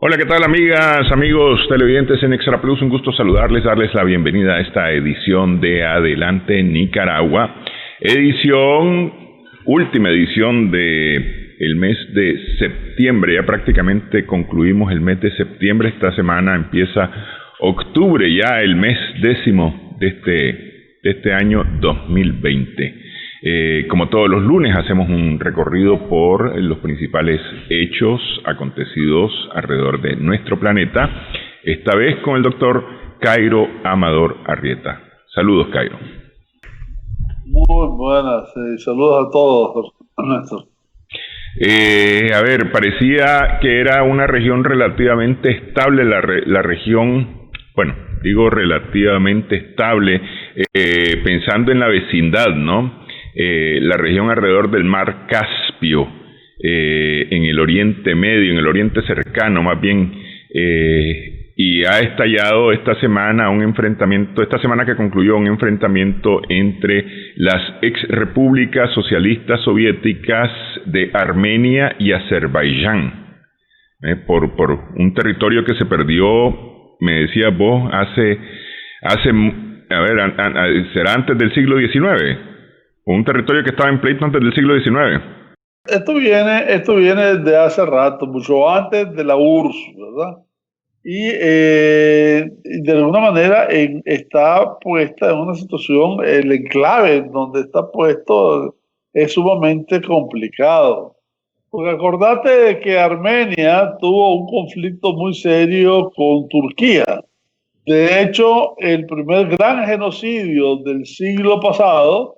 Hola, ¿qué tal amigas, amigos televidentes en Extra Plus? Un gusto saludarles, darles la bienvenida a esta edición de Adelante Nicaragua. Última edición de el mes de septiembre. Ya prácticamente concluimos el mes de septiembre. Esta semana empieza octubre, ya el mes 10º de este año 2020. Como todos los lunes hacemos un recorrido por los principales hechos acontecidos alrededor de nuestro planeta, esta vez con el doctor Cairo Amador Arrieta. Saludos, Cairo. Muy buenas, saludos a todos, Néstor. Parecía que era una región relativamente estable, la región, bueno, digo relativamente estable, pensando en la vecindad, ¿no? La región alrededor del mar Caspio, en el Oriente Medio, en el Oriente cercano más bien, y ha estallado esta semana que concluyó un enfrentamiento entre las ex repúblicas socialistas soviéticas de Armenia y Azerbaiyán, por un territorio que se perdió, me decías vos, será antes del siglo XIX. Un territorio que estaba en pleito antes del siglo XIX. Esto viene de hace rato, mucho antes de la URSS, ¿verdad? Y de alguna manera está puesta en una situación, el enclave donde está puesto es sumamente complicado. Porque acordate de que Armenia tuvo un conflicto muy serio con Turquía. De hecho, el primer gran genocidio del siglo pasado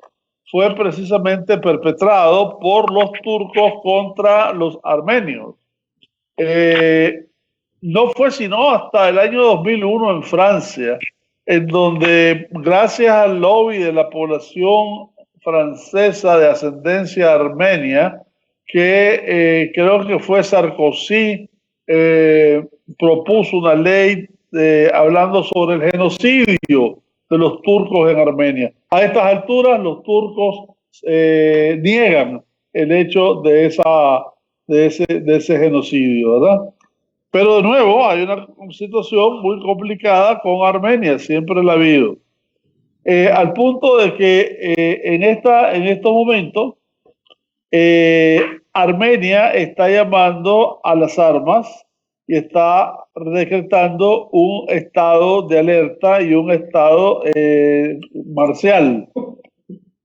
fue precisamente perpetrado por los turcos contra los armenios. No fue sino hasta el año 2001 en Francia, en donde gracias al lobby de la población francesa de ascendencia armenia, que creo que fue Sarkozy, propuso una ley hablando sobre el genocidio de los turcos en Armenia. A estas alturas los turcos niegan el hecho de ese genocidio, ¿verdad? Pero de nuevo hay una situación muy complicada con Armenia, siempre la ha habido. Al punto de que en estos momentos Armenia está llamando a las armas y está decretando un estado de alerta y un estado marcial.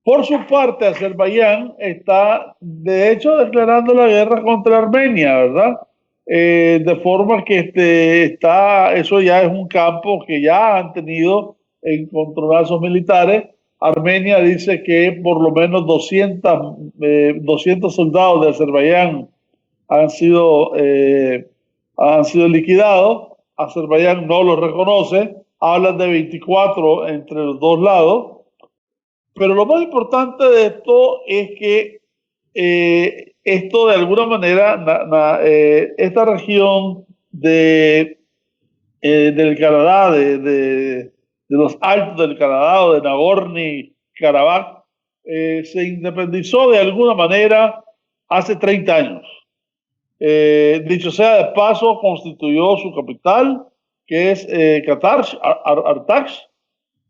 Por su parte, Azerbaiyán está, de hecho, declarando la guerra contra Armenia, ¿verdad? De forma que eso ya es un campo que ya han tenido encontronazos militares. Armenia dice que por lo menos 200 soldados de Azerbaiyán han sido liquidados. Azerbaiyán no los reconoce, hablan de 24 entre los dos lados, pero lo más importante de esto es que esto de alguna manera, esta región del Canadá, de los altos del Canadá o de Nagorno-Karabaj, se independizó de alguna manera hace 30 años. Dicho sea de paso, constituyó su capital, que es Artakh,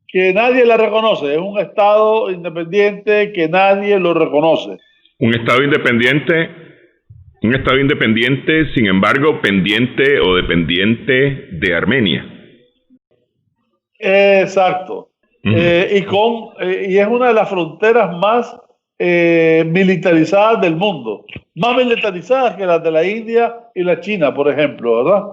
que nadie la reconoce. Es un estado independiente que nadie lo reconoce. Un estado independiente, sin embargo, pendiente o dependiente de Armenia. Exacto. Uh-huh. Y es una de las fronteras más militarizadas del mundo, más militarizadas que las de la India y la China, por ejemplo, ¿verdad?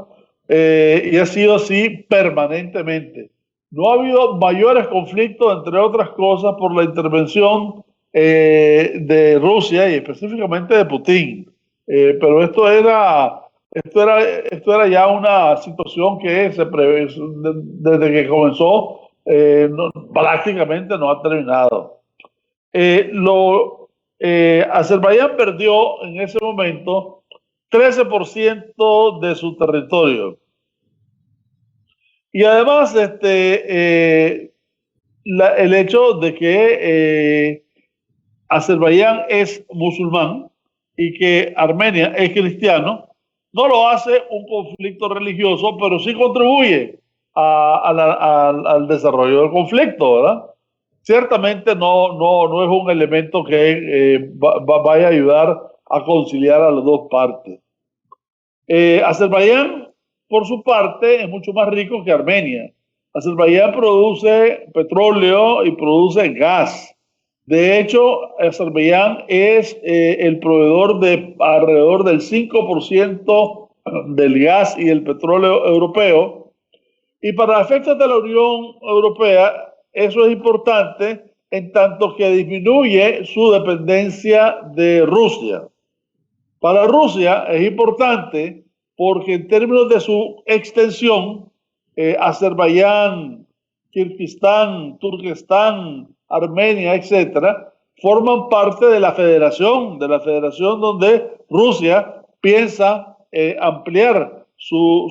Y ha sido así permanentemente. No ha habido mayores conflictos, entre otras cosas, por la intervención de Rusia y específicamente de Putin. Pero esto era ya una situación que se prevé desde que comenzó, prácticamente no ha terminado. Azerbaiyán perdió en ese momento 13% de su territorio. Y además, el hecho de que Azerbaiyán es musulmán y que Armenia es cristiano, no lo hace un conflicto religioso, pero sí contribuye al desarrollo del conflicto, ¿verdad? Ciertamente no es un elemento que vaya a ayudar a conciliar a las dos partes. Azerbaiyán, por su parte, es mucho más rico que Armenia. Azerbaiyán produce petróleo y produce gas. De hecho, Azerbaiyán es el proveedor de alrededor del 5% del gas y el petróleo europeo. Y para efectos de la Unión Europea, eso es importante en tanto que disminuye su dependencia de Rusia. Para Rusia es importante porque en términos de su extensión, Azerbaiyán, Kirguistán, Turquestán, Armenia, etcétera, forman parte de la federación donde Rusia piensa ampliar su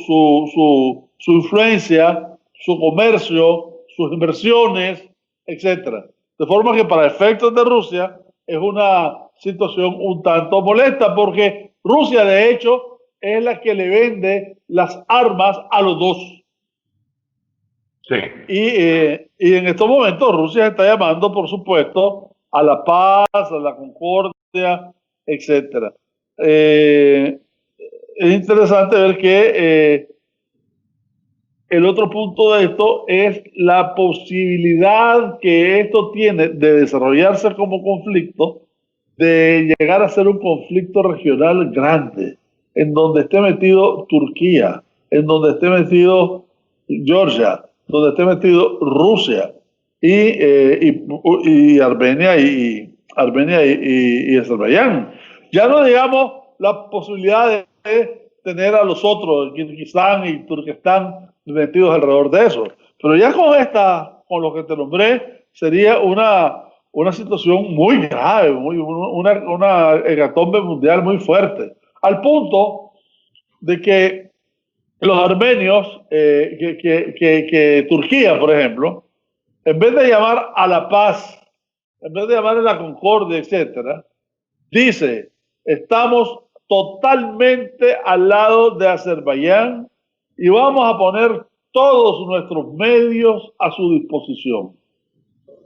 influencia, su comercio, sus inversiones, etcétera. De forma que para efectos de Rusia es una situación un tanto molesta porque Rusia de hecho es la que le vende las armas a los dos. Sí. Y en estos momentos Rusia está llamando, por supuesto, a la paz, a la concordia, etcétera. Es interesante ver que el otro punto de esto es la posibilidad que esto tiene de desarrollarse como conflicto, de llegar a ser un conflicto regional grande, en donde esté metido Turquía, en donde esté metido Georgia, donde esté metido Rusia y Armenia y Azerbaiyán. Ya no digamos la posibilidad de tener a los otros, Kirguistán y Turquestán, metidos alrededor de eso. Pero ya con lo que te nombré, sería una situación muy grave, una hecatombe mundial muy fuerte, al punto de que los armenios, que Turquía, por ejemplo, en vez de llamar a la paz, en vez de llamar a la concordia, etcétera, dice, estamos totalmente al lado de Azerbaiyán y vamos a poner todos nuestros medios a su disposición.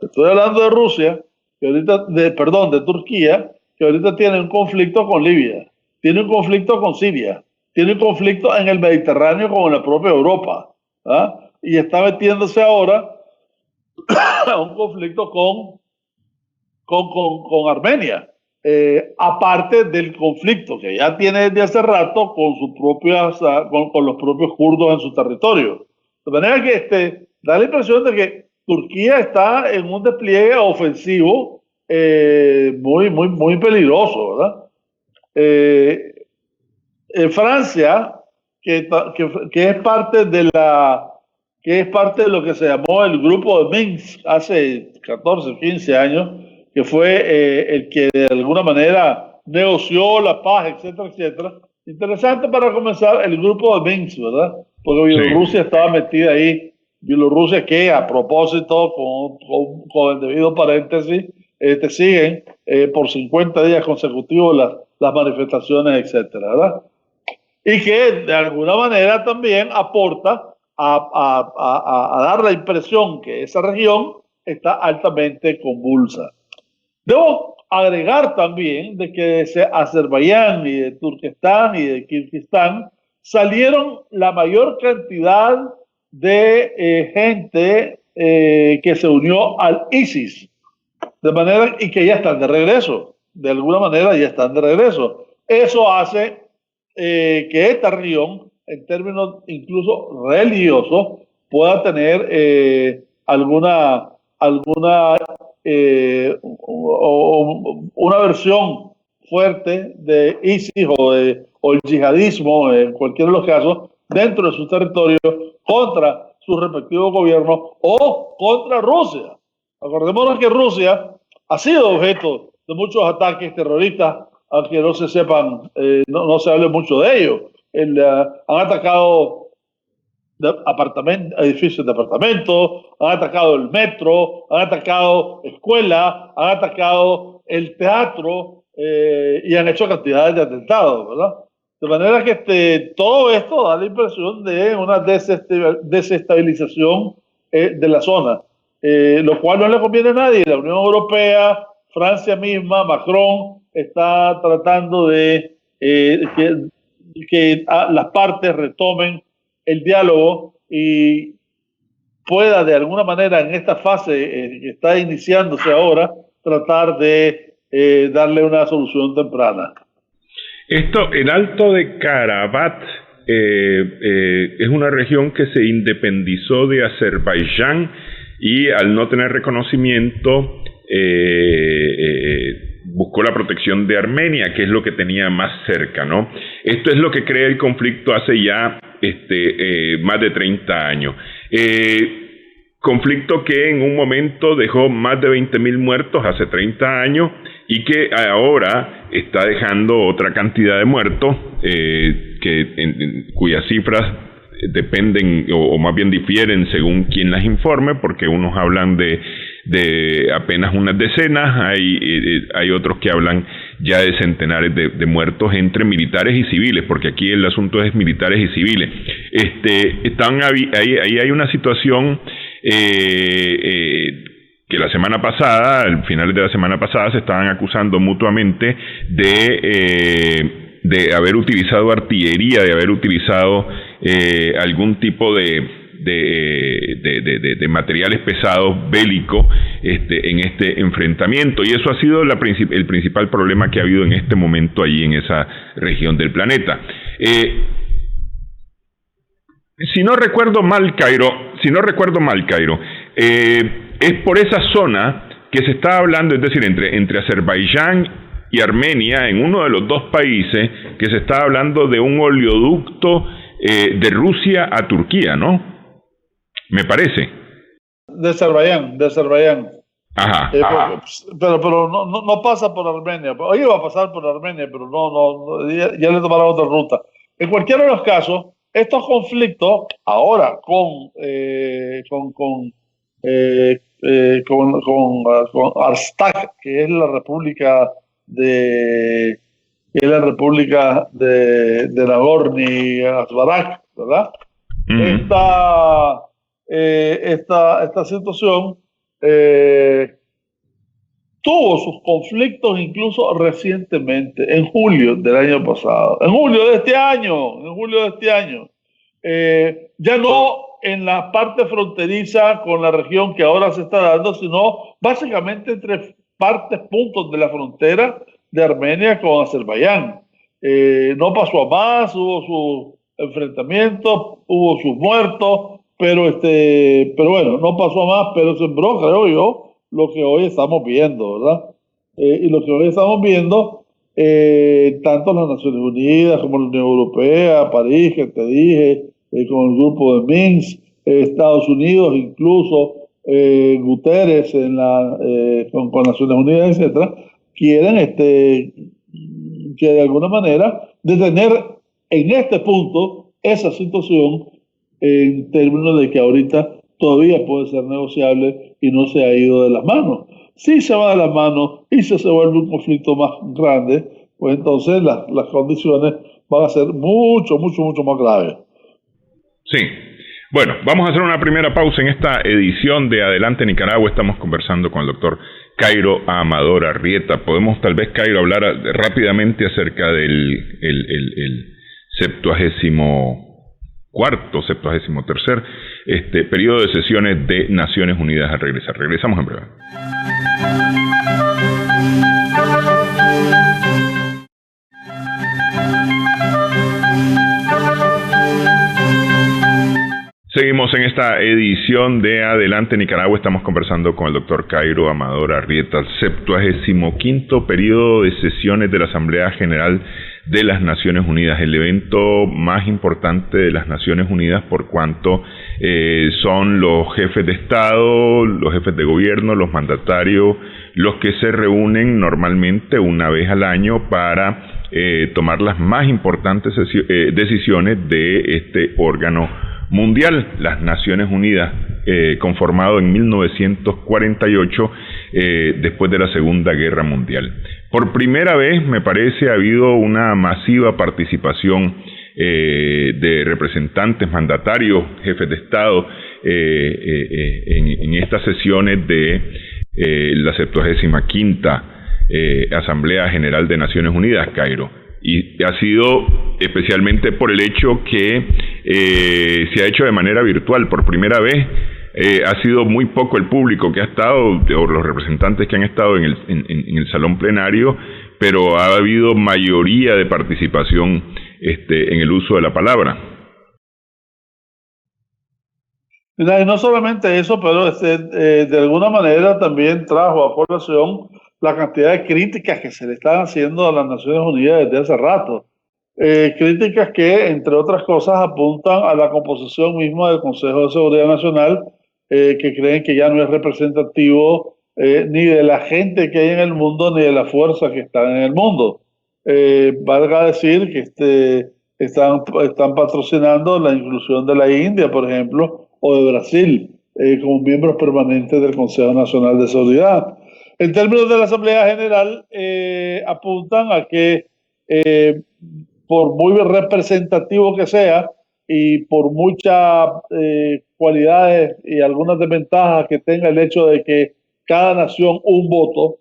Estoy hablando de Rusia, de Turquía, que ahorita tiene un conflicto con Libia, tiene un conflicto con Siria, tiene un conflicto en el Mediterráneo con la propia Europa, ¿ah? Y está metiéndose ahora a un conflicto con Armenia. Aparte del conflicto que ya tiene desde hace rato con los propios kurdos en su territorio. De manera que da la impresión de que Turquía está en un despliegue ofensivo muy peligroso, ¿verdad? Francia, que es parte de lo que se llamó el grupo de Minsk hace 14, 15 años, que fue el que de alguna manera negoció la paz, etcétera, etcétera. Interesante para comenzar el grupo de Minsk, ¿verdad? Porque Bielorrusia estaba metida ahí. Bielorrusia que, a propósito, con el debido paréntesis, siguen por 50 días consecutivos las manifestaciones, etcétera, ¿verdad? Y que de alguna manera también aporta a dar la impresión que esa región está altamente convulsa. Debo agregar también de que de Azerbaiyán y de Turquestán y de Kirguistán salieron la mayor cantidad de gente que se unió al ISIS, de manera y que ya están de regreso, de alguna manera ya están de regreso. Eso hace que esta región, en términos incluso religiosos, pueda tener una versión fuerte de ISIS o el yihadismo, en cualquiera de los casos, dentro de su territorio, contra sus respectivos gobiernos o contra Rusia. Acordémonos que Rusia ha sido objeto de muchos ataques terroristas, aunque no se sepan, no se hable mucho de ellos. Han atacado edificios de apartamentos, han atacado el metro, han atacado escuelas, han atacado el teatro y han hecho cantidades de atentados, ¿verdad? De manera que todo esto da la impresión de una desestabilización de la zona, lo cual no le conviene a nadie. La Unión Europea, Francia misma, Macron está tratando de que las partes retomen el diálogo y pueda de alguna manera en esta fase que está iniciándose ahora tratar de darle una solución temprana. El Alto de Karabaj es una región que se independizó de Azerbaiyán y al no tener reconocimiento buscó la protección de Armenia, que es lo que tenía más cerca, ¿no? Esto es lo que crea el conflicto hace ya más de 30 años. Conflicto que en un momento dejó más de 20.000 muertos hace 30 años y que ahora está dejando otra cantidad de muertos cuyas cifras dependen o más bien difieren según quien las informe, porque unos hablan de apenas unas decenas, hay otros que hablan ya de centenares de muertos entre militares y civiles, porque aquí el asunto es militares y civiles. Ahí hay una situación que la semana pasada, al final de la semana pasada, se estaban acusando mutuamente de haber utilizado artillería, de haber utilizado algún tipo de materiales pesados bélicos en este enfrentamiento, y eso ha sido el principal problema que ha habido en este momento allí en esa región del planeta. Si no recuerdo mal, Cairo, es por esa zona que se está hablando, es decir, entre Azerbaiyán y Armenia, en uno de los dos países, que se está hablando de un oleoducto de Rusia a Turquía, ¿no? Me parece. De Azerbaiyán. Ajá. Pero no pasa por Armenia. Hoy iba a pasar por Armenia, pero no ya le tomará otra ruta. En cualquiera de los casos, estos conflictos ahora con Arstak, que es la República de Nagorno-Karabaj, ¿verdad? Uh-huh. Esta situación tuvo sus conflictos incluso recientemente, en julio del año pasado, en julio de este año, ya no en la parte fronteriza con la región que ahora se está dando, sino básicamente entre puntos de la frontera de Armenia con Azerbaiyán. No pasó a más, hubo sus enfrentamientos, hubo sus muertos, pero bueno, no pasó a más, pero sembró, creo yo, lo que hoy estamos viendo, ¿verdad? Y lo que hoy estamos viendo, tanto las Naciones Unidas como la Unión Europea, París, que te dije, con el grupo de Minsk, Estados Unidos, incluso Guterres con Naciones Unidas, etcétera, quieren que de alguna manera detener en este punto esa situación en términos de que ahorita todavía puede ser negociable y no se ha ido de las manos. Si se va de las manos y se vuelve un conflicto más grande, pues entonces las condiciones van a ser mucho más graves. Sí. Bueno, vamos a hacer una primera pausa en esta edición de Adelante Nicaragua. Estamos conversando con el doctor Cairo Amador Arrieta. Podemos tal vez, Cairo, hablar rápidamente acerca del 73º periodo de sesiones de Naciones Unidas al regresar. Regresamos en breve. Seguimos en esta edición de Adelante Nicaragua. Estamos conversando con el doctor Cairo Amador Arrieta, el 75º periodo de sesiones de la Asamblea General de las Naciones Unidas, el evento más importante de las Naciones Unidas por cuanto son los jefes de Estado, los jefes de gobierno, los mandatarios, los que se reúnen normalmente una vez al año para tomar las más importantes decisiones de este órgano mundial. Las Naciones Unidas, conformado en 1948, después de la Segunda Guerra Mundial. Por primera vez, me parece, ha habido una masiva participación de representantes, mandatarios, jefes de Estado en estas sesiones de la 75ª Asamblea General de Naciones Unidas, Cairo. Y ha sido especialmente por el hecho que se ha hecho de manera virtual. Por primera vez ha sido muy poco el público que ha estado, o los representantes que han estado en el salón plenario, pero ha habido mayoría de participación en el uso de la palabra. Y no solamente eso, pero de alguna manera también trajo a colación la cantidad de críticas que se le están haciendo a las Naciones Unidas desde hace rato. Críticas que, entre otras cosas, apuntan a la composición misma del Consejo de Seguridad Nacional, que creen que ya no es representativo ni de la gente que hay en el mundo, ni de la fuerza que está en el mundo. Valga decir que están patrocinando la inclusión de la India, por ejemplo, o de Brasil, como miembros permanentes del Consejo Nacional de Seguridad. En términos de la Asamblea General, apuntan a que por muy representativo que sea y por muchas cualidades y algunas desventajas que tenga el hecho de que cada nación un voto,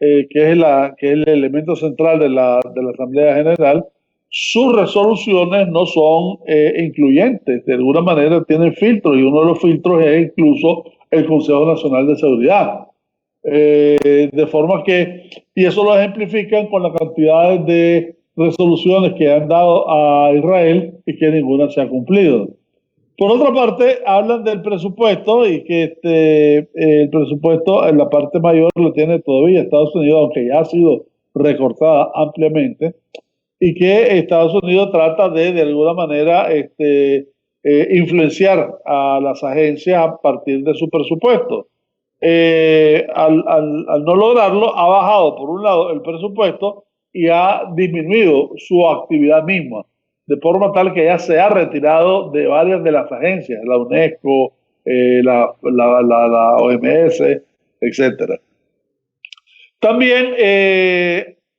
que es el elemento central de la Asamblea General, sus resoluciones no son incluyentes, de alguna manera tienen filtros, y uno de los filtros es incluso el Consejo Nacional de Seguridad. De forma que, y eso lo ejemplifican con la cantidad de resoluciones que han dado a Israel y que ninguna se ha cumplido. Por otra parte, hablan del presupuesto y que el presupuesto en la parte mayor lo tiene todavía Estados Unidos, aunque ya ha sido recortada ampliamente, y que Estados Unidos trata de alguna manera influenciar a las agencias a partir de su presupuesto. Al no lograrlo, ha bajado por un lado el presupuesto y ha disminuido su actividad misma, de forma tal que ya se ha retirado de varias de las agencias, la UNESCO, la OMS, etcétera. También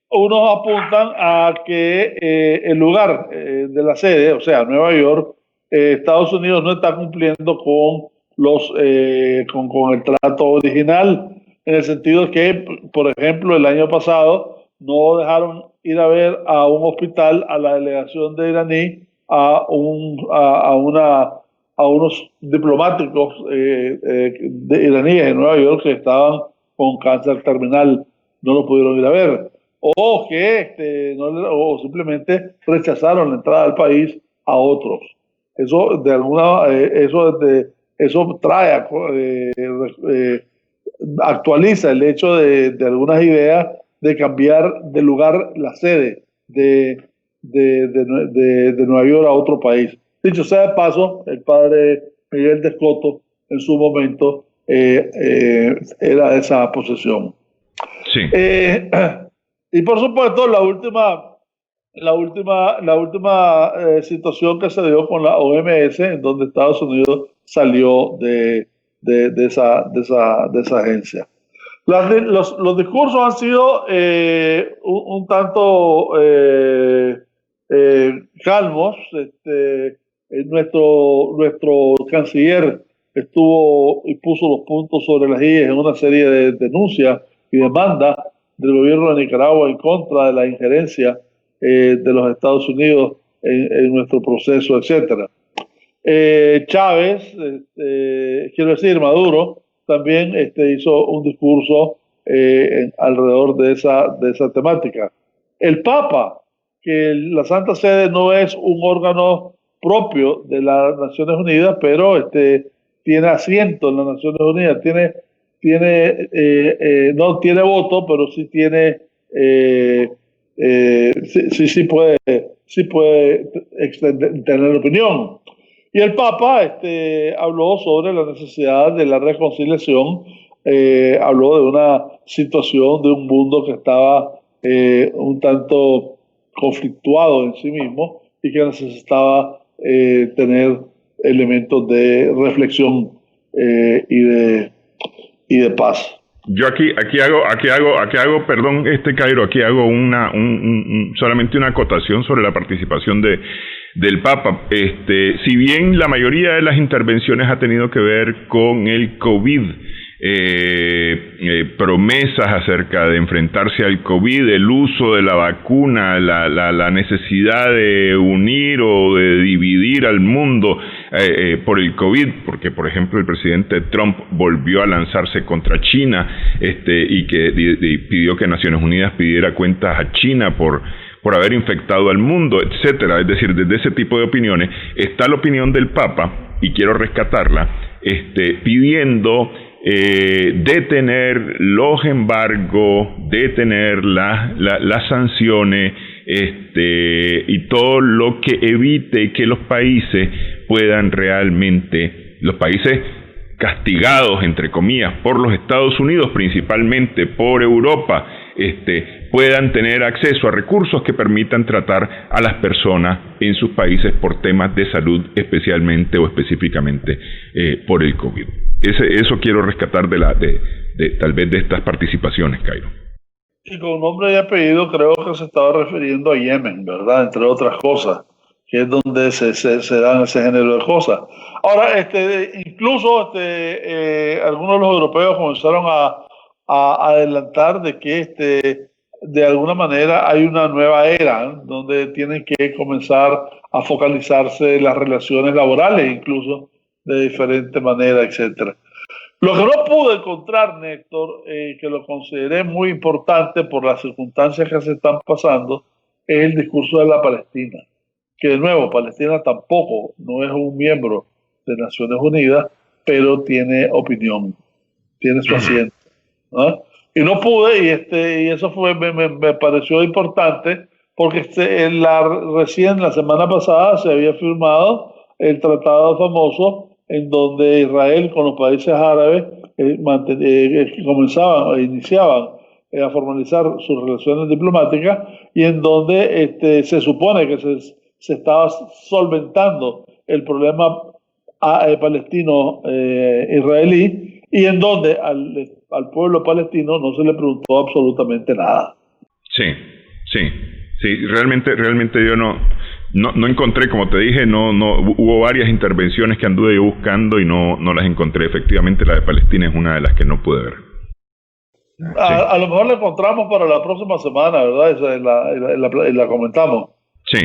unos apuntan a que el lugar de la sede, o sea, Nueva York, Estados Unidos no está cumpliendo con con el trato original, en el sentido que, por ejemplo, el año pasado no dejaron ir a ver a un hospital a la delegación de iraní, a unos diplomáticos iraníes en Nueva York que estaban con cáncer terminal, no lo pudieron ir a ver, o que o simplemente rechazaron la entrada al país a otros. Eso de alguna eso trae, actualiza el hecho de algunas ideas de cambiar de lugar la sede de Nueva York a otro país. Dicho sea de paso, el padre Miguel de Escoto en su momento era de esa posesión. Sí. Y por supuesto, la última situación que se dio con la OMS, en donde Estados Unidos salió de esa agencia. Los discursos han sido un tanto calmos. Nuestro canciller estuvo y puso los puntos sobre las IES en una serie de denuncias y demandas del gobierno de Nicaragua en contra de la injerencia de los Estados Unidos en nuestro proceso, etcétera. Chávez, quiero decir, Maduro, también hizo un discurso alrededor de esa temática. El Papa, que la Santa Sede no es un órgano propio de las Naciones Unidas, pero tiene asiento en las Naciones Unidas, no tiene voto, pero sí tiene sí puede tener opinión. Y el Papa habló sobre la necesidad de la reconciliación, habló de una situación de un mundo que estaba un tanto conflictuado en sí mismo y que necesitaba tener elementos de reflexión y de paz. Yo aquí hago, perdón, Cairo, aquí hago solamente una acotación sobre la participación del Papa. Si bien la mayoría de las intervenciones ha tenido que ver con el COVID, promesas acerca de enfrentarse al COVID, el uso de la vacuna, la necesidad de unir o de dividir al mundo por el COVID, porque por ejemplo el presidente Trump volvió a lanzarse contra China y pidió que Naciones Unidas pidiera cuentas a China por haber infectado al mundo, etcétera. Es decir, desde ese tipo de opiniones está la opinión del Papa, y quiero rescatarla, pidiendo detener los embargos, detener las sanciones, y todo lo que evite que los países puedan realmente, los países castigados, entre comillas, por los Estados Unidos, principalmente por Europa, puedan tener acceso a recursos que permitan tratar a las personas en sus países por temas de salud, especialmente o específicamente por el COVID. Eso quiero rescatar tal vez de estas participaciones, Cairo. Y con nombre y apellido creo que se estaba refiriendo a Yemen, ¿verdad? Entre otras cosas, que es donde se dan ese género de cosas. Ahora, incluso algunos de los europeos comenzaron a adelantar de que de alguna manera hay una nueva era, ¿eh? Donde tienen que comenzar a focalizarse las relaciones laborales, incluso de diferente manera, etcétera. Lo que no pude encontrar, Néstor, que lo consideré muy importante por las circunstancias que se están pasando, es el discurso de la Palestina. Que de nuevo, Palestina tampoco no es un miembro de Naciones Unidas, pero tiene opinión, tiene su asiento, ¿no? Y no pude, y eso me pareció importante, porque recién la semana pasada se había firmado el tratado famoso en donde Israel con los países árabes iniciaban a formalizar sus relaciones diplomáticas, y en donde se supone que se estaba solventando el problema palestino-israelí, y en donde al pueblo palestino no se le preguntó absolutamente nada. Sí, realmente yo no encontré, como te dije, hubo varias intervenciones que anduve yo buscando y no las encontré. Efectivamente, la de Palestina es una de las que no pude ver. A lo mejor la encontramos para la próxima semana, ¿verdad? Esa la comentamos. Sí.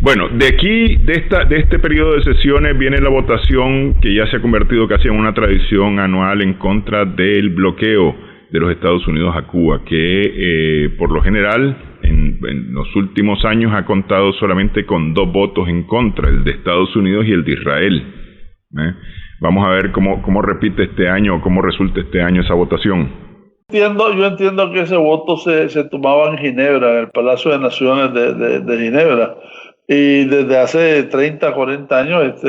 Bueno, de este periodo de sesiones viene la votación que ya se ha convertido casi en una tradición anual en contra del bloqueo de los Estados Unidos a Cuba, que por lo general en los últimos años ha contado solamente con 2 votos en contra, el de Estados Unidos y el de Israel. Vamos a ver cómo repite este año, cómo resulta este año esa votación. Yo entiendo que ese voto se tomaba en Ginebra, en el Palacio de Naciones de Ginebra, y desde hace 30, 40 años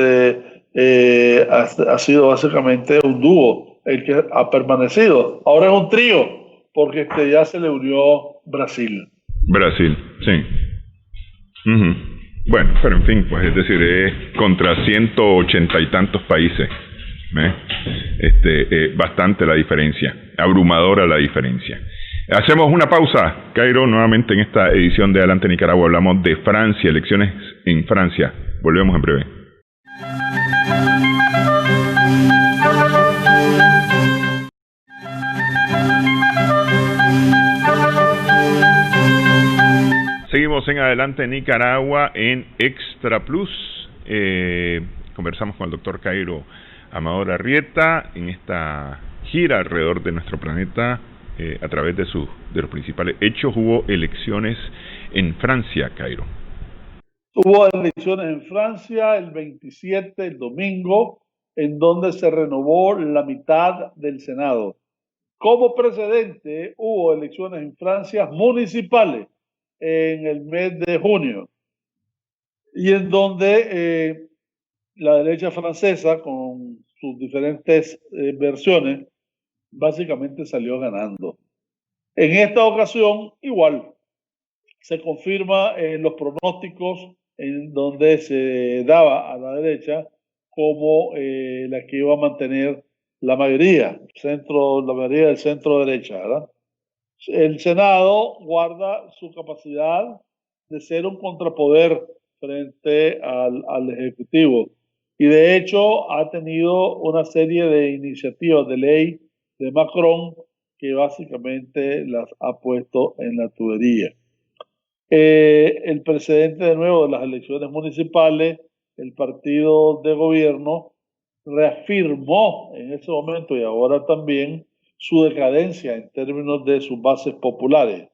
ha sido básicamente un dúo el que ha permanecido. Ahora es un trío, porque ya se le unió Brasil. Brasil, sí. Uh-huh. Bueno, pero en fin, pues es decir, es contra 180 y tantos países. Bastante la diferencia, abrumadora la diferencia. Hacemos una pausa, Cairo, nuevamente en esta edición de Adelante Nicaragua hablamos de Francia, elecciones en Francia. Volvemos en breve. Seguimos en Adelante Nicaragua en Extra Plus. Conversamos con el doctor Cairo Amador Arrieta en esta gira alrededor de nuestro planeta a través de los principales hechos. Hubo elecciones en Francia, Cairo. Hubo elecciones en Francia el 27, el domingo, en donde se renovó la mitad del Senado. Como precedente, hubo elecciones en Francia municipales en el mes de junio, y en donde la derecha francesa, con sus diferentes versiones, básicamente salió ganando. En esta ocasión, igual, se confirma los pronósticos en donde se daba a la derecha como la que iba a mantener la mayoría, la mayoría del centro derecha, ¿verdad? El Senado guarda su capacidad de ser un contrapoder frente al Ejecutivo. Y de hecho ha tenido una serie de iniciativas de ley de Macron que básicamente las ha puesto en la tubería. El precedente de nuevo de las elecciones municipales, el partido de gobierno reafirmó en ese momento y ahora también su decadencia en términos de sus bases populares.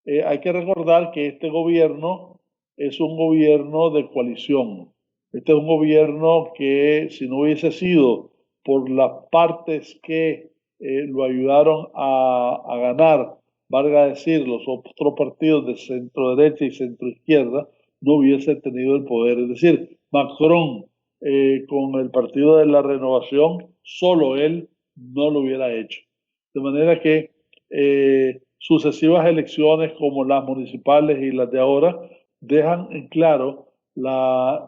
Hay que recordar que este gobierno es un gobierno de coalición. Este es un gobierno que, si no hubiese sido por las partes que lo ayudaron a ganar, valga decir, los otros partidos de centro derecha y centro izquierda, no hubiese tenido el poder. Es decir, Macron con el Partido de la Renovación, solo él no lo hubiera hecho. De manera que sucesivas elecciones como las municipales y las de ahora dejan en claro la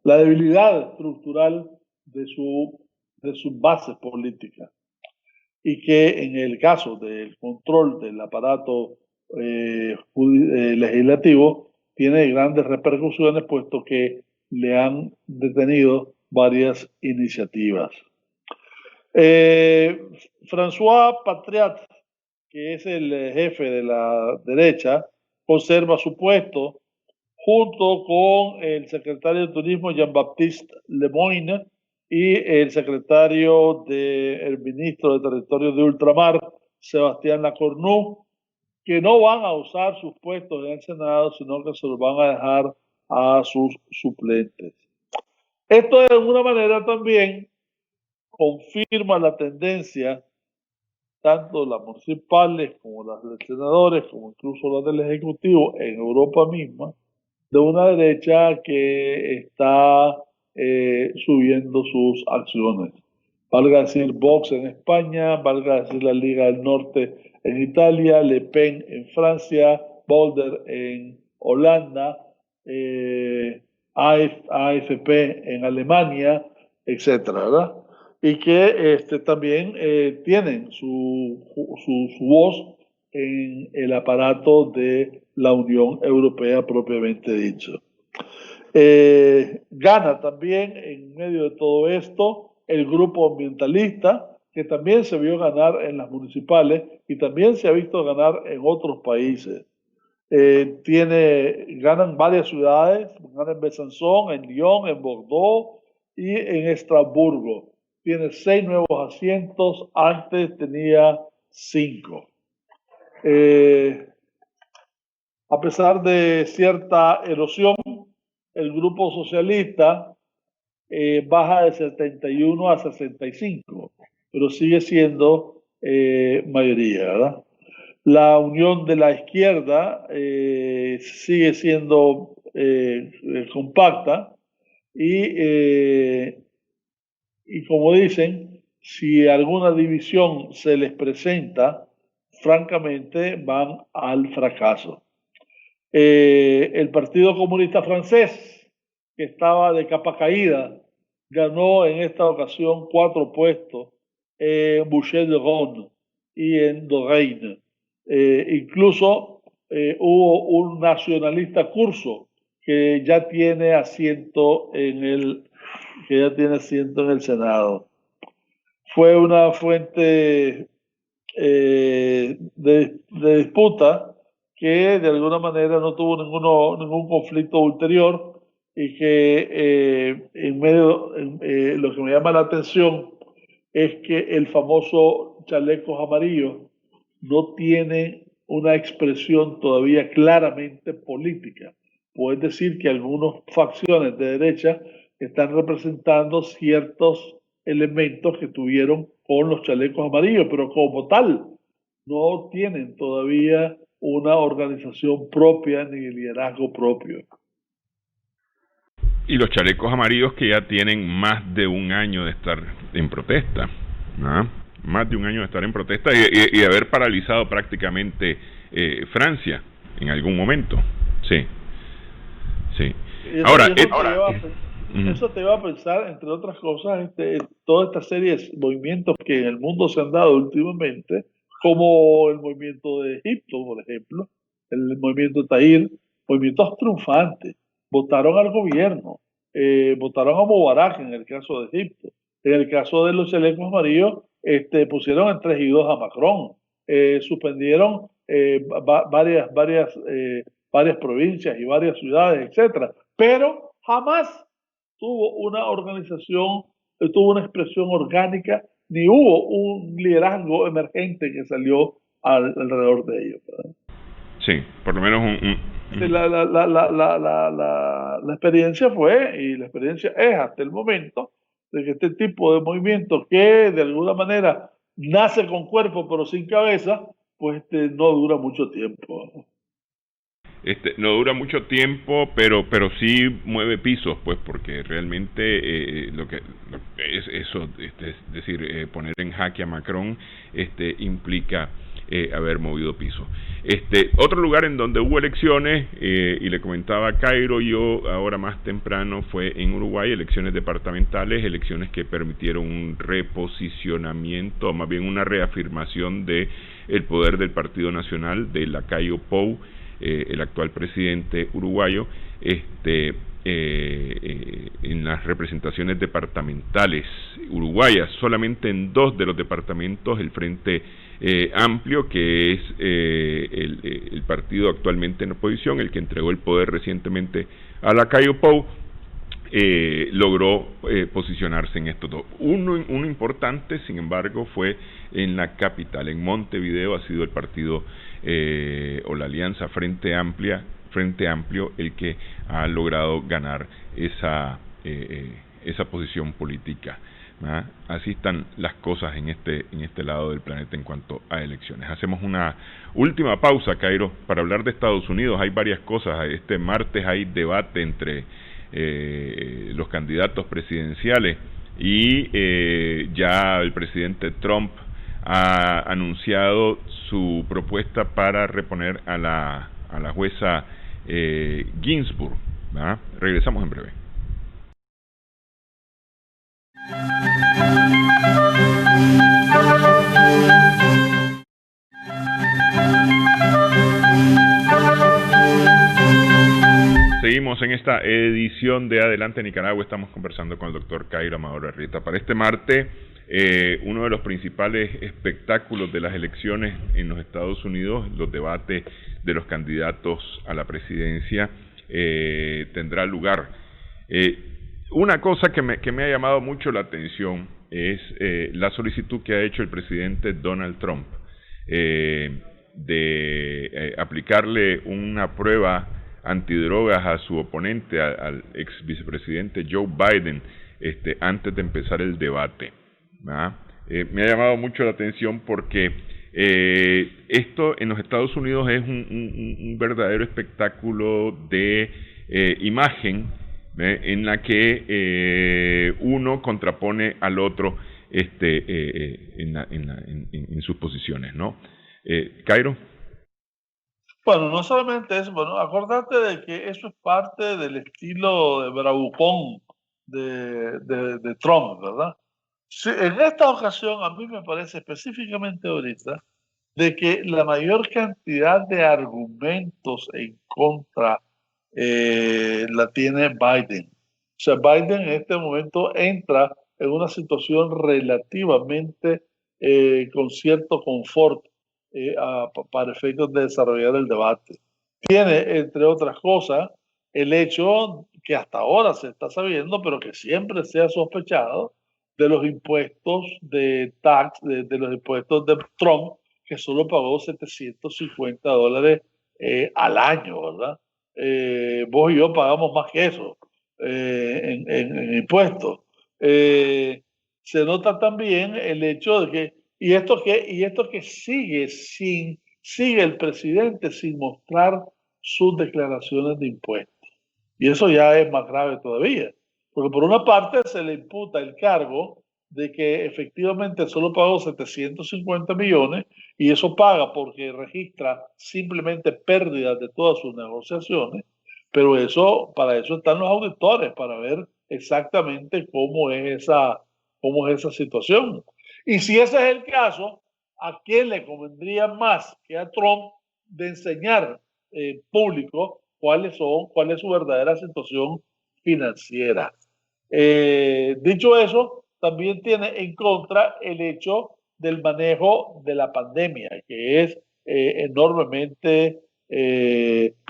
debilidad estructural de sus bases políticas, y que en el caso del control del aparato legislativo tiene grandes repercusiones, puesto que le han detenido varias iniciativas. François Patriat, que es el jefe de la derecha, conserva su puesto junto con el secretario de Turismo Jean-Baptiste Lemoyne y el el ministro de Territorios de Ultramar, Sebastián Lecornu, que no van a usar sus puestos en el Senado, sino que se los van a dejar a sus suplentes. Esto de alguna manera también confirma la tendencia, tanto las municipales como las de senadores, como incluso las del Ejecutivo en Europa misma, de una derecha que está subiendo sus acciones. Valga decir Vox en España, valga decir la Liga del Norte en Italia, Le Pen en Francia, Bolder en Holanda, AFP en Alemania, etcétera, ¿verdad? Y que también tienen su voz en el aparato de la Unión Europea propiamente dicho. Gana también en medio de todo esto el grupo ambientalista, que también se vio ganar en las municipales y también se ha visto ganar en otros países. Ganan varias ciudades, ganan en Besançon, en Lyon, en Bordeaux y en Estrasburgo. Tiene 6 nuevos asientos, antes tenía 5. A pesar de cierta erosión, el grupo socialista baja de 71 a 65, pero sigue siendo mayoría, ¿verdad? La unión de la izquierda sigue siendo compacta y como dicen, si alguna división se les presenta, francamente van al fracaso. El Partido Comunista Francés, que estaba de capa caída, ganó en esta ocasión 4 puestos en Bouches-du-Rhône y en Lorraine. Incluso hubo un nacionalista curso que ya tiene asiento en el Senado. Fue una fuente de disputa que de alguna manera no tuvo ningún conflicto ulterior, y que lo que me llama la atención es que el famoso chalecos amarillos no tiene una expresión todavía claramente política. Puedes decir que algunas facciones de derecha están representando ciertos elementos que tuvieron con los chalecos amarillos, pero como tal no tienen todavía una organización propia ni liderazgo propio. Y los chalecos amarillos que ya tienen más de un año de estar en protesta, ¿no? Más de un año de estar en protesta y haber paralizado prácticamente Francia en algún momento. Sí. Ahora, Eso te va a pensar, entre otras cosas, toda esta serie de movimientos que en el mundo se han dado últimamente, como el movimiento de Egipto, por ejemplo, el movimiento Tahrir, movimientos triunfantes, votaron al gobierno, votaron a Mubarak en el caso de Egipto, en el caso de los chalecos amarillos, pusieron en 3-2 a Macron, suspendieron varias provincias y varias ciudades, etcétera, pero jamás tuvo una organización, tuvo una expresión orgánica, ni hubo un liderazgo emergente que salió alrededor de ellos, ¿verdad? Sí, por lo menos La experiencia fue, y la experiencia es hasta el momento, de que este tipo de movimiento que de alguna manera nace con cuerpo pero sin cabeza, pues no dura mucho tiempo. No dura mucho tiempo, pero sí mueve pisos, pues, porque realmente lo que es eso, es decir, poner en jaque a Macron, implica haber movido pisos. Otro lugar en donde hubo elecciones, y le comentaba a Cairo yo ahora más temprano, fue en Uruguay, elecciones departamentales, elecciones que permitieron un reposicionamiento, más bien una reafirmación de el poder del Partido Nacional, de Lacayo Pou, el actual presidente uruguayo, en las representaciones departamentales uruguayas. Solamente en 2 de los departamentos el Frente Amplio, que es el partido actualmente en oposición, el que entregó el poder recientemente a Lacayo Pou, logró posicionarse en estos 2. Uno importante, sin embargo, fue en la capital, en Montevideo. Ha sido el partido o la alianza Frente Amplio el que ha logrado ganar esa posición política. ¿Ah? Así están las cosas en este lado del planeta en cuanto a elecciones. Hacemos una última pausa, Cairo, para hablar de Estados Unidos. Hay varias cosas. Este martes hay debate entre los candidatos presidenciales y ya el presidente Trump ha anunciado su propuesta para reponer a la jueza Ginsburg. ¿Verdad? Regresamos en breve. Seguimos en esta edición de Adelante Nicaragua. Estamos conversando con el doctor Cairo Amador Arrieta. Para este martes, uno de los principales espectáculos de las elecciones en los Estados Unidos, los debates de los candidatos a la presidencia, tendrá lugar. Una cosa que me ha llamado mucho la atención es la solicitud que ha hecho el presidente Donald Trump de aplicarle una prueba antidrogas a su oponente, al ex vicepresidente Joe Biden, antes de empezar el debate. Me ha llamado mucho la atención porque esto en los Estados Unidos es un verdadero espectáculo de imagen, en la que uno contrapone al otro en sus posiciones, ¿no? Cairo. Bueno, no solamente eso, bueno, acordate de que eso es parte del estilo de bravucón de Trump, ¿verdad? Sí, en esta ocasión a mí me parece específicamente ahorita de que la mayor cantidad de argumentos en contra la tiene Biden. O sea, Biden en este momento entra en una situación relativamente con cierto confort para efectos de desarrollar el debate. Tiene, entre otras cosas, el hecho que hasta ahora se está sabiendo, pero que siempre se ha sospechado, de los impuestos de los impuestos de Trump, que solo pagó $750 al año, ¿verdad? Vos y yo pagamos más que eso en impuestos. Se nota también el hecho de que y esto que sigue el presidente sin mostrar sus declaraciones de impuestos. Y eso ya es más grave todavía. Porque por una parte se le imputa el cargo de que efectivamente solo pagó 750 millones y eso paga porque registra simplemente pérdidas de todas sus negociaciones, pero para eso están los auditores, para ver exactamente cómo es esa situación. Y si ese es el caso, ¿a quién le convendría más que a Trump de enseñar público cuál es su verdadera situación financiera? Dicho eso, también tiene en contra el hecho del manejo de la pandemia, que es enormemente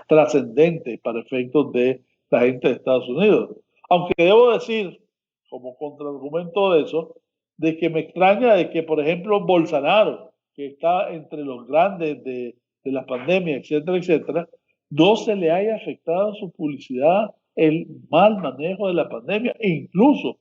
trascendente para efectos de la gente de Estados Unidos. Aunque debo decir, como contraargumento de eso, de que me extraña de que, por ejemplo, Bolsonaro, que está entre los grandes de la pandemia, etcétera, etcétera, no se le haya afectado su publicidad el mal manejo de la pandemia e incluso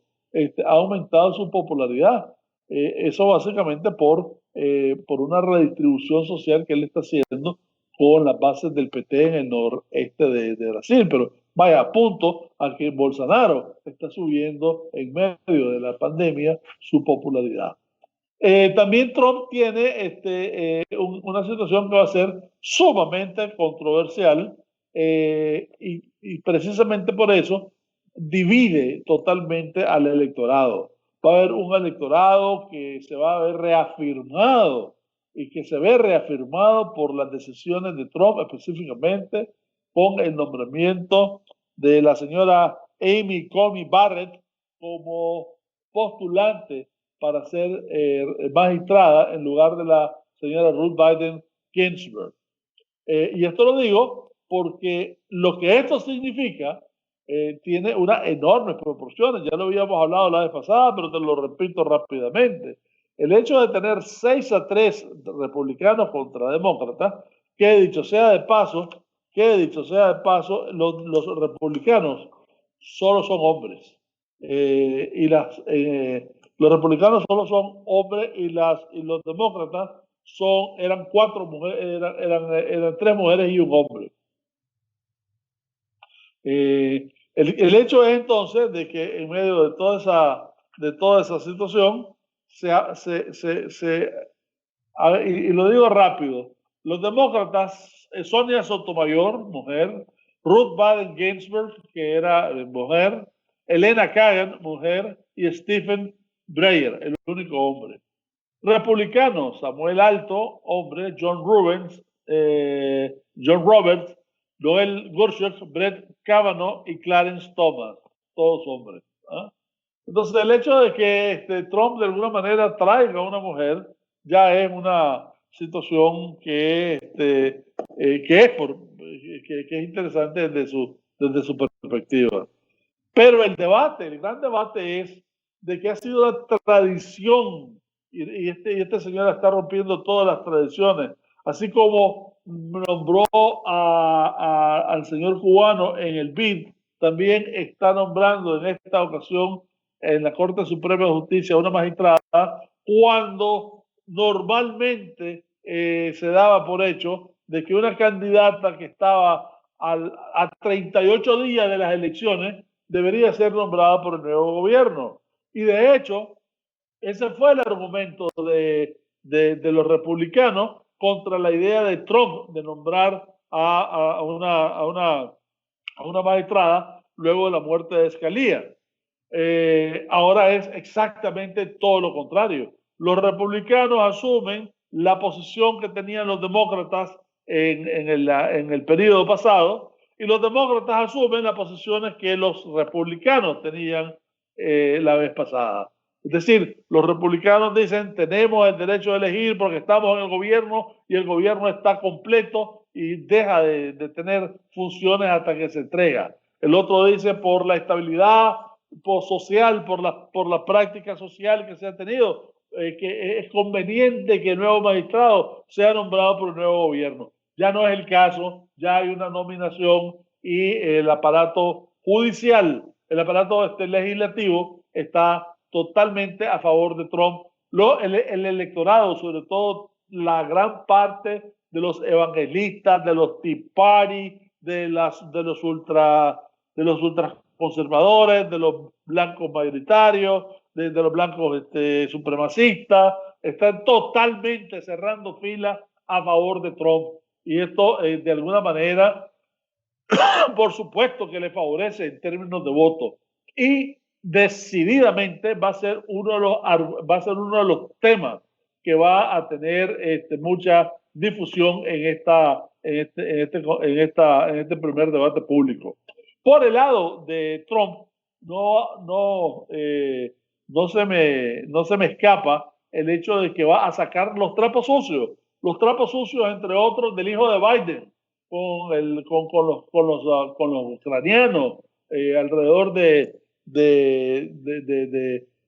ha aumentado su popularidad. Eso básicamente por una redistribución social que él está haciendo con las bases del PT en el noreste de Brasil. Pero vaya, apunto a que Bolsonaro está subiendo en medio de la pandemia su popularidad. También Trump tiene una situación que va a ser sumamente controversial y precisamente por eso divide totalmente al electorado. Va a haber un electorado que se va a ver reafirmado y que se ve reafirmado por las decisiones de Trump, específicamente con el nombramiento de la señora Amy Coney Barrett como postulante para ser magistrada en lugar de la señora Ruth Bader Ginsburg. Y esto lo digo porque lo que esto significa tiene unas enormes proporciones. Ya lo habíamos hablado la vez pasada, pero te lo repito rápidamente. El hecho de tener 6-3 republicanos contra demócratas, que dicho sea de paso, los republicanos solo son hombres. Los republicanos solo son hombres y los demócratas eran 4 mujeres, eran 3 mujeres y un hombre. El hecho es entonces de que en medio de toda esa situación, y lo digo rápido, los demócratas, Sonia Sotomayor, mujer, Ruth Bader Ginsburg, que era mujer, Elena Kagan, mujer, y Stephen Breyer, el único hombre. Republicanos, Samuel Alto, hombre, John Roberts, Noel Gorsuch, Brett Kavanaugh y Clarence Thomas, todos hombres. ¿Ah? Entonces, el hecho de que Trump de alguna manera traiga a una mujer ya es una situación que es interesante desde su perspectiva. Pero el gran debate es de que ha sido la tradición y este señor está rompiendo todas las tradiciones, así como nombró al señor cubano en el BID, también está nombrando en esta ocasión en la Corte Suprema de Justicia a una magistrada, cuando normalmente se daba por hecho de que una candidata que estaba a 38 días de las elecciones debería ser nombrada por el nuevo gobierno. Y de hecho, ese fue el argumento de los republicanos contra la idea de Trump de nombrar a una magistrada luego de la muerte de Scalia. Ahora es exactamente todo lo contrario. Los republicanos asumen la posición que tenían los demócratas en el periodo pasado y los demócratas asumen las posiciones que los republicanos tenían la vez pasada. Es decir, los republicanos dicen tenemos el derecho de elegir porque estamos en el gobierno y el gobierno está completo y deja de tener funciones hasta que se entrega. El otro dice por la estabilidad social, por la práctica social que se ha tenido, que es conveniente que el nuevo magistrado sea nombrado por el nuevo gobierno. Ya no es el caso, ya hay una nominación y el aparato judicial, el aparato legislativo está totalmente a favor de Trump. El electorado, sobre todo la gran parte de los evangelistas, de los Tea Party, de los ultraconservadores, de los blancos mayoritarios, de los blancos supremacistas, están totalmente cerrando filas a favor de Trump. Y esto, de alguna manera, por supuesto que le favorece en términos de voto. y decididamente va a ser uno de los temas que va a tener mucha difusión en este primer debate público. Por el lado de Trump, no se me escapa el hecho de que va a sacar los trapos sucios, entre otros del hijo de Biden, con los ucranianos, alrededor de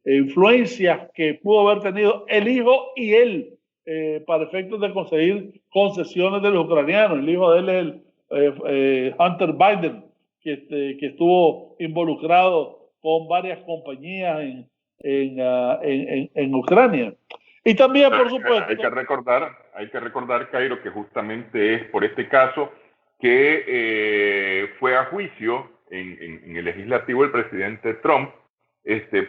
influencias que pudo haber tenido el hijo y él, para efectos de conseguir concesiones de los ucranianos. El hijo de él es el Hunter Biden, que estuvo involucrado con varias compañías en Ucrania. Y también, por supuesto... Hay que recordar, Cairo, que justamente es por este caso que fue a juicio en el legislativo el presidente Trump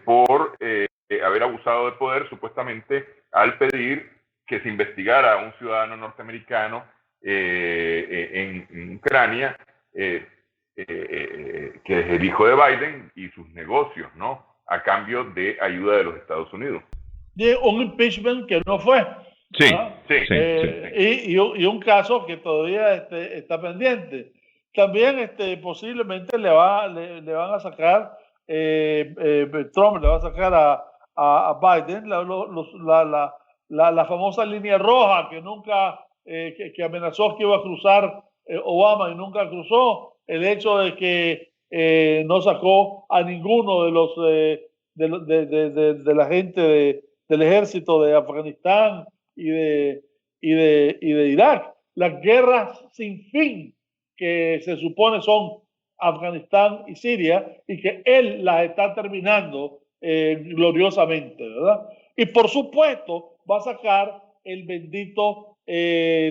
por haber abusado de poder, supuestamente, al pedir que se investigara a un ciudadano norteamericano en Ucrania, que es el hijo de Biden, y sus negocios, ¿no?, a cambio de ayuda de los Estados Unidos. De un impeachment que no fue. Sí, sí. Y un caso que todavía está pendiente. También posiblemente le van a sacar, Trump le va a sacar a Biden la famosa línea roja que nunca, que amenazó que iba a cruzar Obama y nunca cruzó, el hecho de que no sacó a ninguno de la gente del ejército de Afganistán y de Irak. Las guerras sin fin que se supone son Afganistán y Siria, y que él las está terminando gloriosamente, ¿verdad? Y por supuesto va a sacar el bendito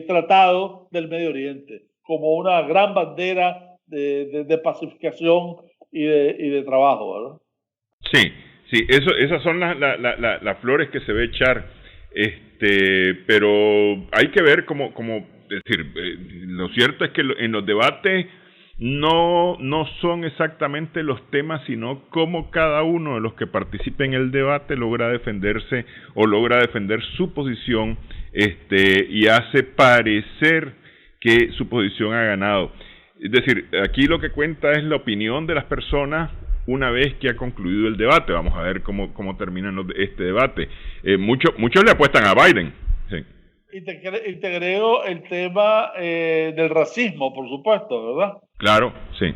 Tratado del Medio Oriente como una gran bandera de pacificación y de trabajo, ¿verdad? Sí, esas son las flores que se ve echar, pero hay que ver cómo decir, lo cierto es que en los debates no son exactamente los temas, sino cómo cada uno de los que participa en el debate logra defenderse o logra defender su posición, y hace parecer que su posición ha ganado. Es decir, aquí lo que cuenta es la opinión de las personas una vez que ha concluido el debate. Vamos a ver cómo termina este debate. Muchos le apuestan a Biden. Sí. Y te agrego el tema del racismo, por supuesto, ¿verdad? Claro, sí.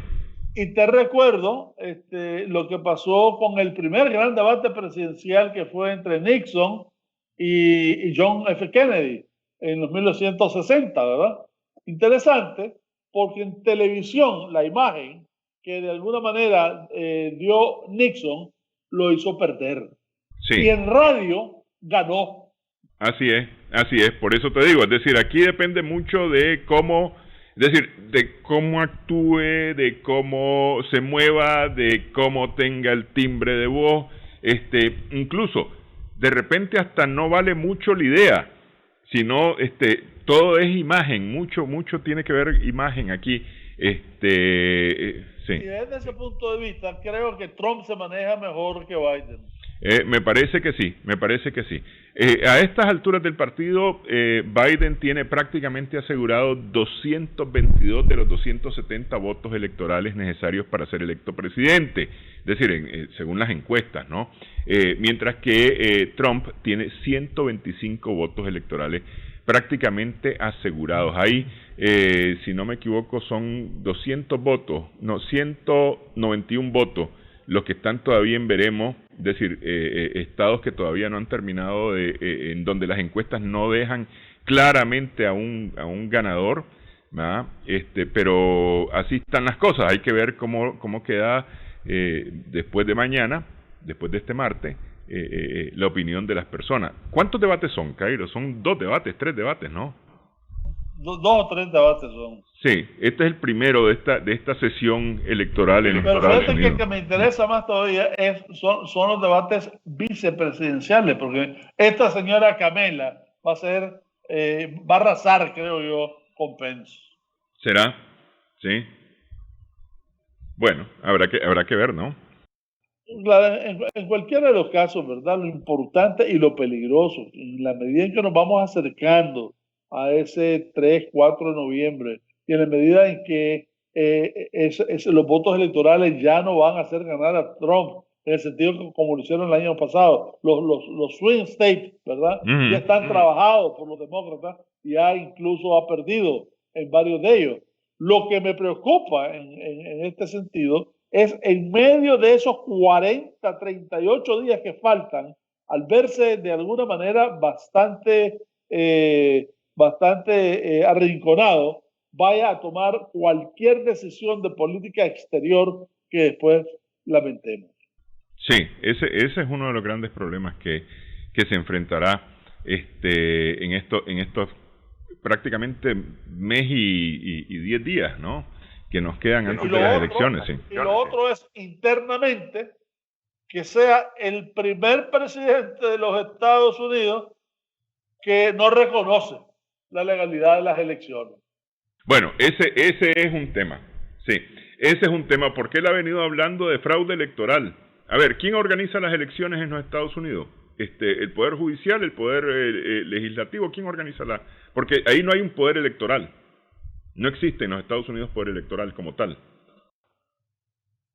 Y te recuerdo lo que pasó con el primer gran debate presidencial, que fue entre Nixon y John F. Kennedy en los 1960, ¿verdad? Interesante, porque en televisión la imagen que de alguna manera dio Nixon lo hizo perder. Sí. Y en radio ganó. Así es, por eso te digo, es decir, aquí depende mucho de cómo actúe, de cómo se mueva, de cómo tenga el timbre de voz, incluso de repente hasta no vale mucho la idea, sino todo es imagen, mucho tiene que ver imagen aquí, sí. Y desde ese punto de vista creo que Trump se maneja mejor que Biden. Me parece que sí. A estas alturas del partido, Biden tiene prácticamente asegurado 222 de los 270 votos electorales necesarios para ser electo presidente, es decir, según las encuestas, ¿no? Mientras que Trump tiene 125 votos electorales prácticamente asegurados. Ahí, si no me equivoco, son 191 votos los que están todavía en veremos, es decir, estados que todavía no han terminado, en donde las encuestas no dejan claramente a un ganador, ¿verdad? Pero así están las cosas. Hay que ver cómo queda después de mañana, después de este martes, la opinión de las personas. ¿Cuántos debates son, Cairo? Son 3 debates, ¿no? 2 o 3 debates son. Sí, este es el primero de esta sesión electoral en Pero fíjate que el que me interesa más todavía son los debates vicepresidenciales, porque esta señora Kamala va a arrasar, creo yo, con Pence. ¿Será? Sí. Bueno, habrá que ver, ¿no? Claro, en cualquiera de los casos, ¿verdad? Lo importante y lo peligroso, en la medida en que nos vamos acercando a ese 3, 4 de noviembre, y en la medida en que los votos electorales ya no van a hacer ganar a Trump, en el sentido que, como lo hicieron el año pasado, los swing states, ¿verdad? Ya están trabajados por los demócratas, ya incluso ha perdido en varios de ellos. Lo que me preocupa en este sentido es en medio de esos 40, 38 días que faltan, al verse de alguna manera bastante arrinconado, vaya a tomar cualquier decisión de política exterior que después lamentemos. Sí, ese es uno de los grandes problemas que se enfrentará en estos prácticamente mes y 10 días, ¿no? Que nos quedan antes de las elecciones. Sí. Y lo otro es internamente que sea el primer presidente de los Estados Unidos que no reconoce la legalidad de las elecciones. Bueno, ese es un tema. Sí, ese es un tema porque él ha venido hablando de fraude electoral. A ver, ¿quién organiza las elecciones en los Estados Unidos? El Poder Judicial, el Poder Legislativo, ¿quién organiza porque ahí no hay un poder electoral. No existe en los Estados Unidos poder electoral como tal.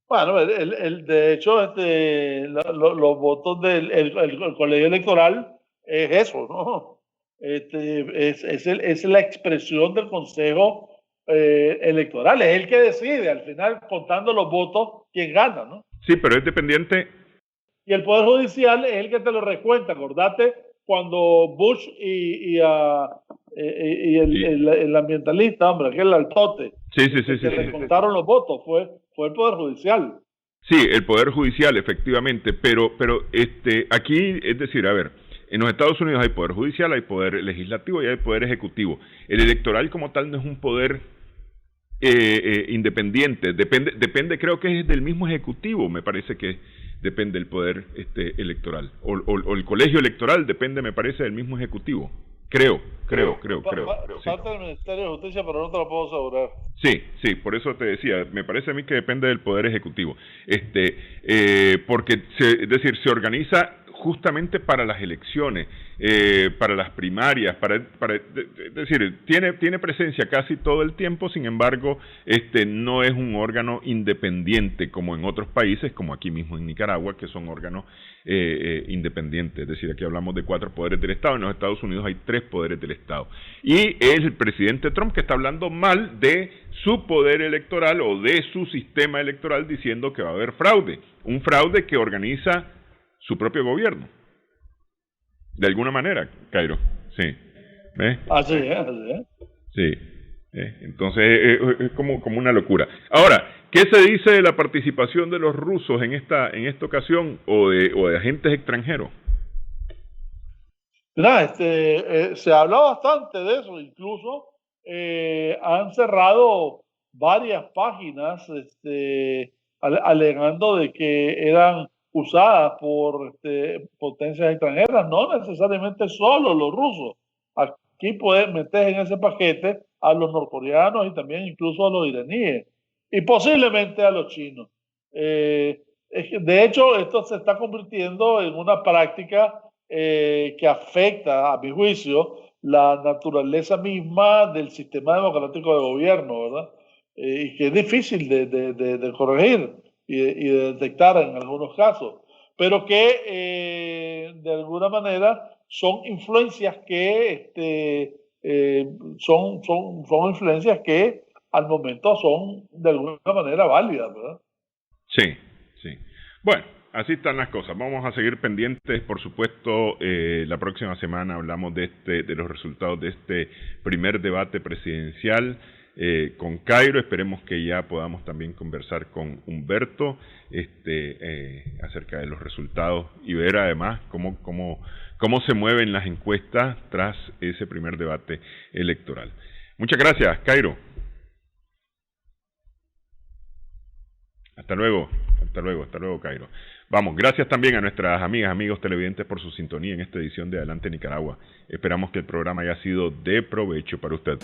Bueno, de hecho, los votos del colegio electoral es eso, ¿no? Es la expresión del Consejo Electoral, es el que decide, al final, contando los votos, quién gana, ¿no? Sí, pero es dependiente. Y el Poder Judicial es el que te lo recuenta. Acordate cuando Bush y el ambientalista, hombre, aquel altote, que le contaron los votos, fue el Poder Judicial. Sí, el Poder Judicial, efectivamente, pero aquí, es decir, a ver, en los Estados Unidos hay Poder Judicial, hay Poder Legislativo y hay Poder Ejecutivo. El electoral como tal no es un poder independiente, depende, creo que es del mismo Ejecutivo, me parece que depende del poder electoral, o el colegio electoral depende, me parece, del mismo Ejecutivo. Creo. Falta del Ministerio de Justicia, pero no te lo puedo asegurar. Sí, por eso te decía, me parece a mí que depende del Poder Ejecutivo. Porque, es decir, se organiza justamente para las elecciones, para las primarias, es decir, tiene presencia casi todo el tiempo, sin embargo, no es un órgano independiente como en otros países, como aquí mismo en Nicaragua, que son órganos independientes. Es decir, aquí hablamos de 4 poderes del Estado, en los Estados Unidos hay 3 poderes del Estado. Y es el presidente Trump que está hablando mal de su poder electoral o de su sistema electoral, diciendo que va a haber fraude, un fraude que organiza su propio gobierno. De alguna manera, Cairo. Sí. ¿Ves? Así es. Sí. Entonces es como una locura. Ahora, ¿qué se dice de la participación de los rusos en esta ocasión o de agentes extranjeros? Mira, se habla bastante de eso, incluso han cerrado varias páginas alegando de que eran usadas por potencias extranjeras, no necesariamente solo los rusos. Aquí pueden meter en ese paquete a los norcoreanos y también incluso a los iraníes y posiblemente a los chinos. De hecho, esto se está convirtiendo en una práctica que afecta, a mi juicio, la naturaleza misma del sistema democrático de gobierno, ¿verdad? Y que es difícil de corregir y de detectar en algunos casos, pero que de alguna manera son influencias que son influencias que al momento son de alguna manera válidas, ¿verdad? Sí. Bueno, así están las cosas. Vamos a seguir pendientes, por supuesto. La próxima semana hablamos de los resultados de este primer debate presidencial con Cairo. Esperemos que ya podamos también conversar con Humberto acerca de los resultados y ver además cómo se mueven las encuestas tras ese primer debate electoral. Muchas gracias, Cairo. Hasta luego, Cairo. Vamos, gracias también a nuestras amigas, amigos televidentes por su sintonía en esta edición de Adelante Nicaragua. Esperamos que el programa haya sido de provecho para usted.